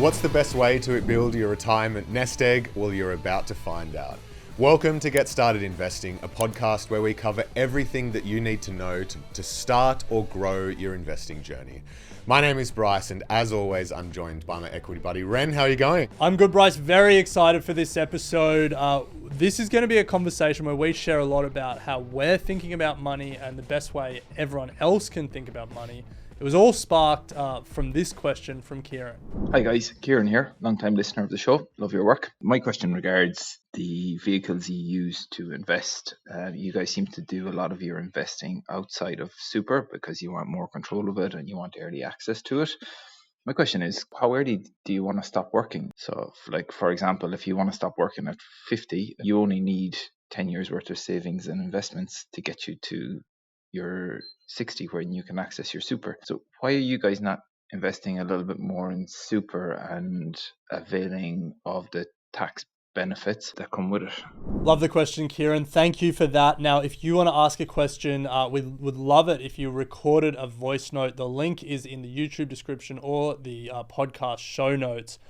What's the best way to build your retirement nest egg? Well, you're about to find out. Welcome to Get Started Investing, a podcast where we cover everything that you need to know to start or grow your investing journey. My name is Bryce, and as always, I'm joined by my equity buddy, Ren. How are you going? I'm good, Bryce. Very excited for this episode. This is going to be a conversation where we share a lot about how we're thinking about money and the best way everyone else can think about money. It was all sparked from this question from Kieran. Hi guys, Kieran here, long-time listener of the show. Love your work. My question regards the vehicles you use to invest. You guys seem to do a lot of your investing outside of super because you want more control of it and you want early access to it. My question is, how early do you want to stop working? So, for example, if you want to stop working at 50, you only need 10 years worth of savings and investments to get you to your 60 when you can access your super. So why are you guys not investing a little bit more in super and availing of the tax benefits that come with it? Love the question, Kieran. Thank you for that. Now, if you want to ask a question, we would love it if you recorded a voice note. The link is in the YouTube description or the podcast show notes.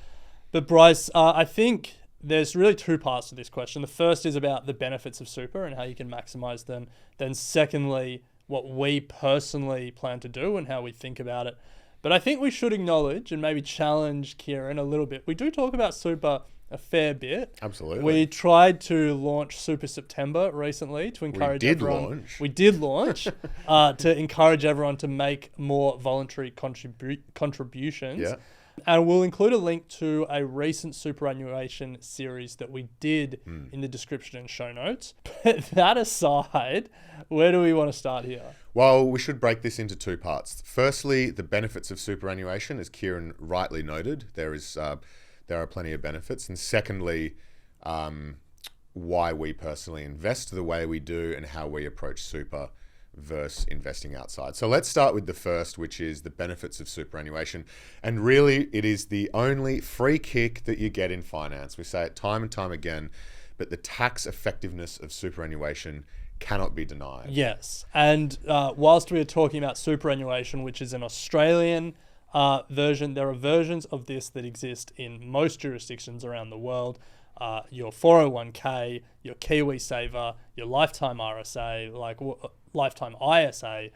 But Bryce, I think there's really two parts to this question. The first is about the benefits of super and how you can maximize them. Then secondly, what we personally plan to do and how we think about it. But I think we should acknowledge and maybe challenge Kieran a little bit. We do talk about super a fair bit. Absolutely. We tried to launch Super September recently to encourage everyone. We did launch to encourage everyone to make more voluntary contributions. Yeah. And we'll include a link to a recent superannuation series that we did in the description and show notes. But that aside, where do we want to start here? Well, we should break this into two parts. Firstly, the benefits of superannuation, as Kieran rightly noted, there are plenty of benefits. And secondly, why we personally invest the way we do and how we approach super versus investing outside. So let's start with the first, which is the benefits of superannuation. And really, it is the only free kick that you get in finance. We say it time and time again, but the tax effectiveness of superannuation cannot be denied. Yes. And whilst we are talking about superannuation, which is an Australian version, there are versions of this that exist in most jurisdictions around the world. Your 401k, your KiwiSaver, your lifetime RSA, lifetime ISA.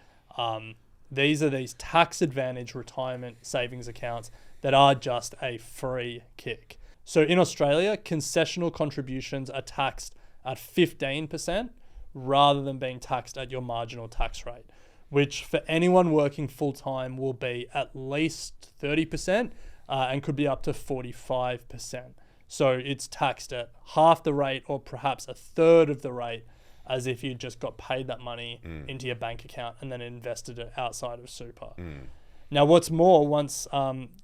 These are these tax advantage retirement savings accounts that are just a free kick. So in Australia, concessional contributions are taxed at 15% rather than being taxed at your marginal tax rate, which for anyone working full-time will be at least 30% and could be up to 45%. So it's taxed at half the rate or perhaps a third of the rate as if you just got paid that money into your bank account and then invested it outside of super. Now, what's more, once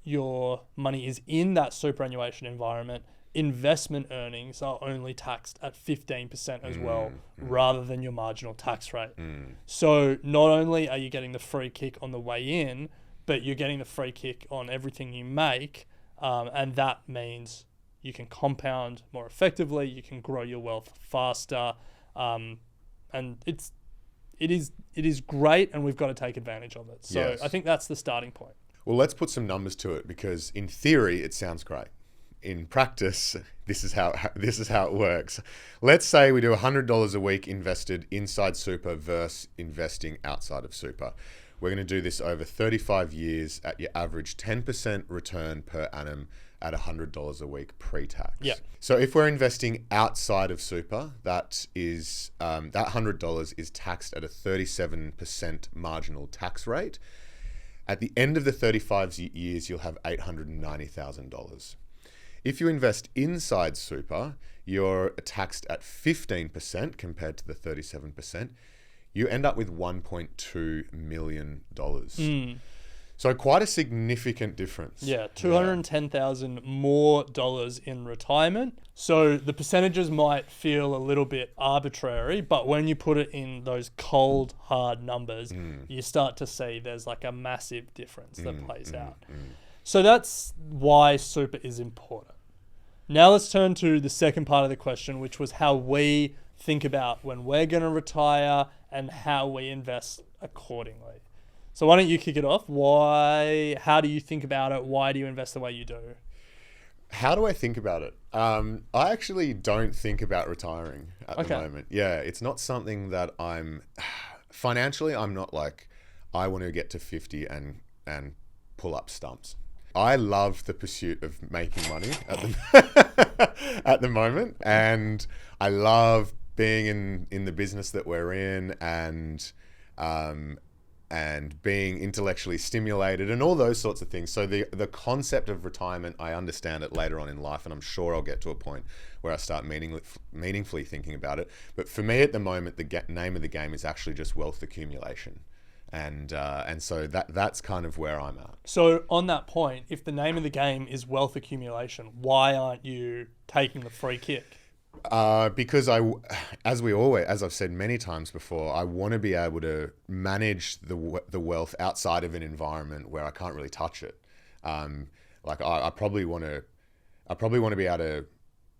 your money is in that superannuation environment, investment earnings are only taxed at 15% as well, rather than your marginal tax rate. So not only are you getting the free kick on the way in, but you're getting the free kick on everything you make. And that means you can compound more effectively, you can grow your wealth faster. And it is great, and we've got to take advantage of it. So yes. I think that's the starting point. Well, let's put some numbers to it, because in theory, it sounds great. In practice, this is how it works. Let's say we do $100 a week invested inside super versus investing outside of super. We're going to do this over 35 years at your average 10% return per annum at $100 a week pre-tax. Yeah. So if we're investing outside of super, that is that $100 is taxed at a 37% marginal tax rate. At the end of the 35 years, you'll have $890,000. If you invest inside super, you're taxed at 15% compared to the 37%. You end up with $1.2 million. So quite a significant difference. Yeah, $210,000 more dollars in retirement. So the percentages might feel a little bit arbitrary, but when you put it in those cold, hard numbers, you start to see there's like a massive difference that plays out. So that's why super is important. Now let's turn to the second part of the question, which was how we think about when we're going to retire and how we invest accordingly. So why don't you kick it off? How do you think about it? Why do you invest the way you do? How do I think about it? I actually don't think about retiring at the moment. Yeah, it's not something that financially, I'm not like, I want to get to 50 and pull up stumps. I love the pursuit of making money at the moment, and I love being in the business that we're in, and being intellectually stimulated and all those sorts of things. So the concept of retirement, I understand it later on in life, and I'm sure I'll get to a point where I start meaningfully thinking about it. But for me at the moment, the name of the game is actually just wealth accumulation. And so that's kind of where I'm at. So on that point, if the name of the game is wealth accumulation, why aren't you taking the free kick? Because as I've said many times before, I want to be able to manage the wealth outside of an environment where I can't really touch it. I probably want to be able to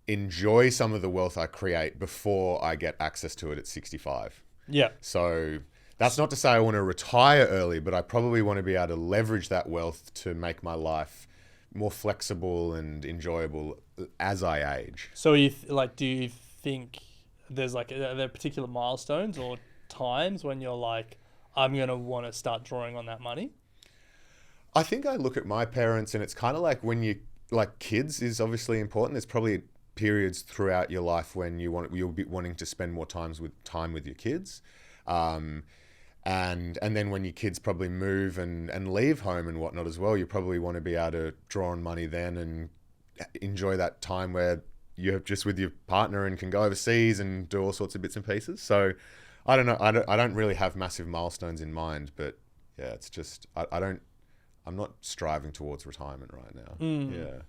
enjoy some of the wealth I create before I get access to it at 65. Yeah. So that's not to say I want to retire early, but I probably want to be able to leverage that wealth to make my life more flexible and enjoyable as I age. So do you think there's are there particular milestones or times when you're like, I'm going to want to start drawing on that money? I think I look at my parents, and it's kind of like when kids is obviously important. There's probably periods throughout your life when you'll be wanting to spend more time with your kids. And then when your kids probably move and leave home and whatnot as well, you probably want to be able to draw on money then and enjoy that time where you're just with your partner and can go overseas and do all sorts of bits and pieces. So I don't know. I don't really have massive milestones in mind, but yeah, it's just, I'm not striving towards retirement right now. Yeah.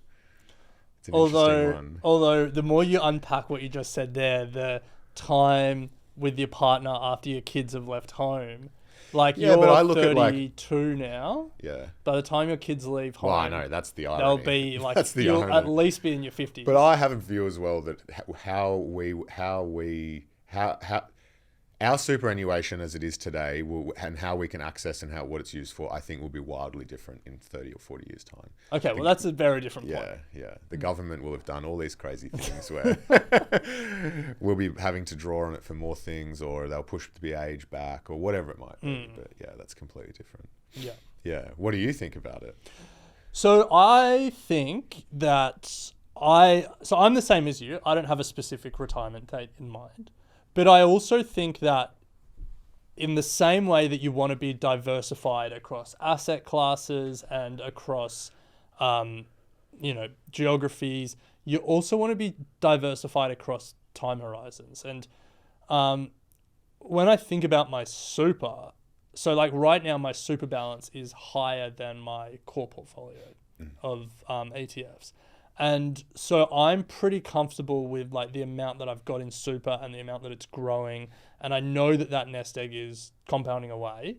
It's an interesting one. Although the more you unpack what you just said there, the time with your partner after your kids have left home, you're but I look 32 now. Yeah. By the time your kids leave home, Well, I know that's the irony. they'll be that's the you'll irony. at least be in your 50s. But I have a view as well that how our superannuation as it is today and how we can access and what it's used for, I think will be wildly different in 30 or 40 years time. Okay, well that's a very different point. Yeah. The government will have done all these crazy things where we'll be having to draw on it for more things, or they'll push the age back or whatever it might be. But yeah, that's completely different. Yeah. Yeah. What do you think about it? So I think that I'm the same as you. I don't have a specific retirement date in mind. But I also think that in the same way that you want to be diversified across asset classes and across, geographies, you also want to be diversified across time horizons. And when I think about my super, so right now my super balance is higher than my core portfolio of ETFs. And so I'm pretty comfortable with the amount that I've got in super and the amount that it's growing. And I know that nest egg is compounding away.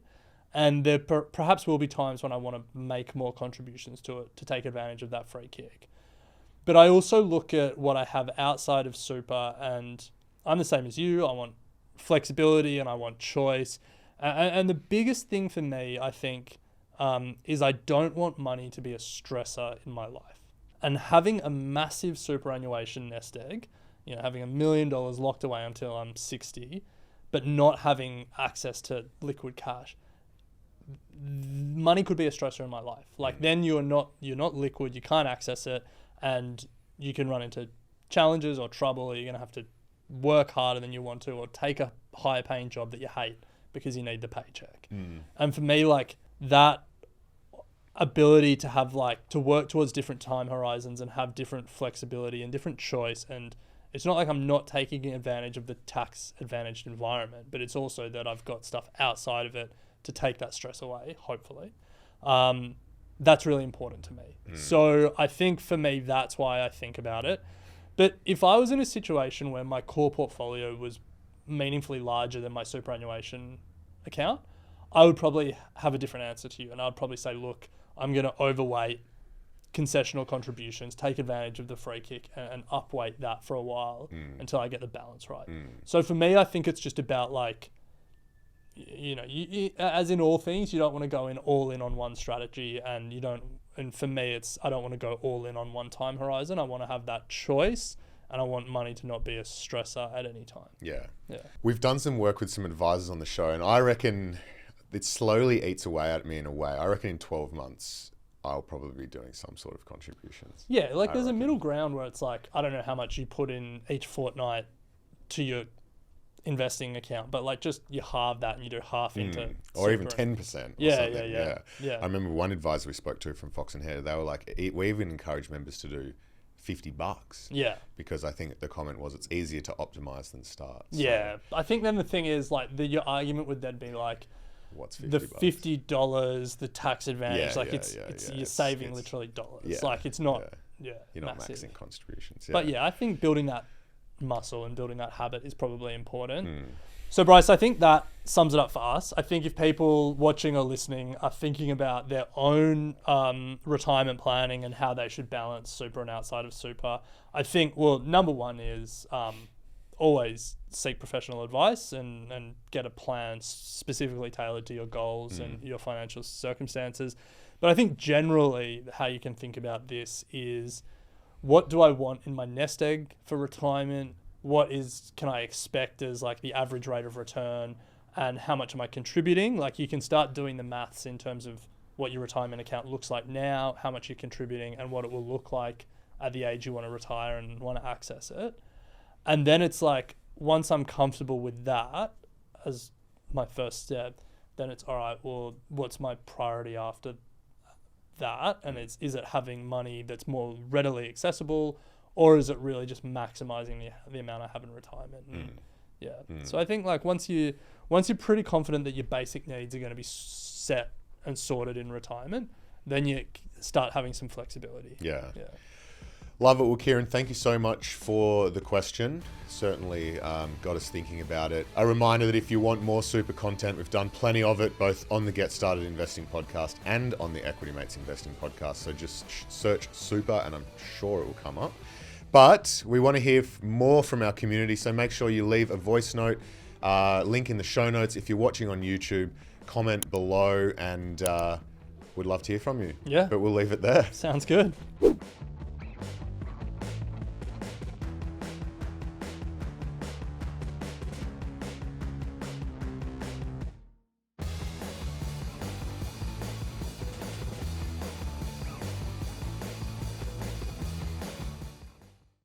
And there perhaps will be times when I want to make more contributions to it to take advantage of that free kick. But I also look at what I have outside of super, and I'm the same as you. I want flexibility and I want choice. And the biggest thing for me, I think, is I don't want money to be a stressor in my life. And having a massive superannuation nest egg, having $1 million locked away until I'm 60, but not having access to liquid cash, money could be a stressor in my life. Then you're not liquid, you can't access it, and you can run into challenges or trouble, or you're going to have to work harder than you want to, or take a higher paying job that you hate because you need the paycheck. And for me, that ability to have to work towards different time horizons and have different flexibility and different choice, and it's not like I'm not taking advantage of the tax advantaged environment, but it's also that I've got stuff outside of it to take that stress away, hopefully. That's really important to me. So I think for me, that's why I think about it. But if I was in a situation where my core portfolio was meaningfully larger than my superannuation account, I would probably have a different answer to you. And I'd probably say, look, I'm going to overweight concessional contributions, take advantage of the free kick, and upweight that for a while until I get the balance right. So for me, I think it's just about you as in all things, you don't want to go all in on one strategy, and you don't And for me, I don't want to go all in on one time horizon. I want to have that choice, and I want money to not be a stressor at any time. Yeah. Yeah. We've done some work with some advisors on the show, and I reckon it slowly eats away at me in a way. I reckon in 12 months, I'll probably be doing some sort of contributions. Yeah, like there's a middle ground where it's like, I don't know how much you put in each fortnight to your investing account, but like just you halve that and you do half into or even super. 10%. Yeah. I remember one advisor we spoke to from Fox and Hare, they were like, we even encourage members to do $50. Yeah. Because I think the comment was it's easier to optimize than start. So Yeah. I think then the thing is like your argument would then be like, what's $50? The $50, the tax advantage, Yeah, you're saving literally dollars. Yeah, Like it's not, you're not massive. maxing contributions. But I think building that muscle and building that habit is probably important. So Bryce, I think that sums it up for us. I think if people watching or listening are thinking about their own retirement planning and how they should balance super and outside of super, I think, well, number one is always seek professional advice and get a plan specifically tailored to your goals and your financial circumstances. But I think generally how you can think about this is, what do I want in my nest egg for retirement? Can I expect as like the average rate of return, and how much am I contributing? Like you can start doing the maths in terms of what your retirement account looks like now, how much you're contributing, and what it will look like at the age you want to retire and want to access it. And then it's like, once I'm comfortable with that as my first step, then it's all right, well, what's my priority after that? And is it having money that's more readily accessible, or is it really just maximizing the amount I have in retirement? And So I think like once you're pretty confident that your basic needs are going to be set and sorted in retirement, then you start having some flexibility. Yeah. Love it. Well, Kieran, thank you so much for the question. Certainly got us thinking about it. A reminder that if you want more super content, we've done plenty of it, both on the Get Started Investing podcast and on the Equity Mates Investing podcast. So just search super and I'm sure it will come up. But we want to hear more from our community. So make sure you leave a voice note, link in the show notes. If you're watching on YouTube, comment below, and we'd love to hear from you. Yeah. But we'll leave it there. Sounds good.